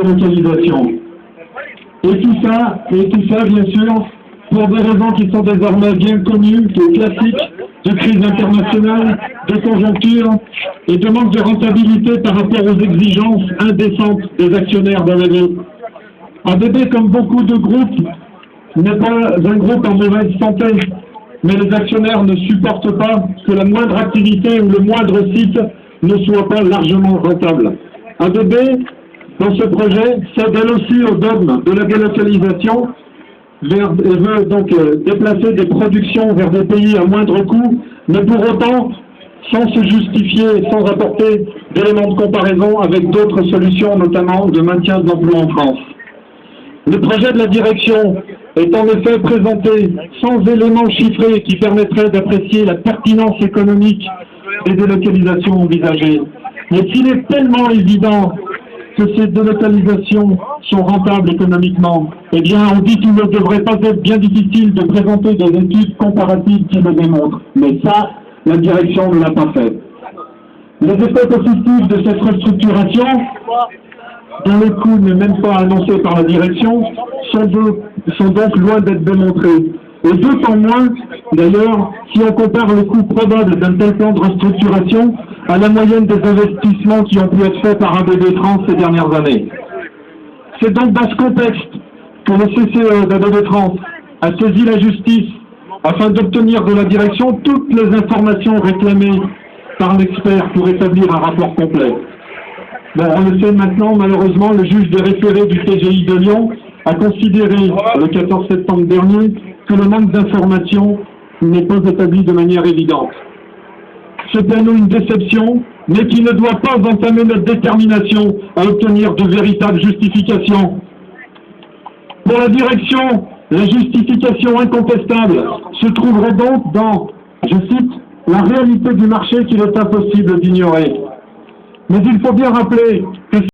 localisation. Et tout ça, bien sûr, pour des raisons qui sont désormais bien connues, des classiques, de crise internationale, de conjoncture et de manque de rentabilité par rapport aux exigences indécentes des actionnaires d'ABB. ABB, comme beaucoup de groupes, n'est pas un groupe en mauvaise santé, mais les actionnaires ne supportent pas que la moindre activité ou le moindre site ne soit pas largement rentable. ABB, dans ce projet, cède elle aussi au dogme de la délocalisation et veut donc déplacer des productions vers des pays à moindre coût, mais pour autant sans se justifier, sans apporter d'éléments de comparaison avec d'autres solutions, notamment de maintien de l'emploi en France. Le projet de la direction est en effet présenté sans éléments chiffrés qui permettraient d'apprécier la pertinence économique des délocalisations envisagées. Mais s'il est tellement évident que ces délocalisations sont rentables économiquement, eh bien on dit qu'il ne devrait pas être bien difficile de présenter des études comparatives qui le démontrent. Mais ça, la direction ne l'a pas fait. Les effets positifs de cette restructuration, dont le coût n'est même pas annoncé par la direction, sont donc loin d'être démontrés. Et d'autant moins, d'ailleurs, si on compare le coût probable d'un tel plan de restructuration à la moyenne des investissements qui ont pu être faits par ABB Trans ces dernières années. C'est donc dans ce contexte que le CCE d'ABB Trans a saisi la justice afin d'obtenir de la direction toutes les informations réclamées par l'expert pour établir un rapport complet. Bon, on le sait maintenant, malheureusement, le juge des référés du TGI de Lyon a considéré, le 14 septembre dernier, que le manque d'informations n'est pas établi de manière évidente. C'est pour nous une déception, mais qui ne doit pas entamer notre détermination à obtenir de véritables justifications. Pour la direction, la justification incontestable se trouverait donc dans, je cite, la réalité du marché qu'il est impossible d'ignorer. Mais il faut bien rappeler que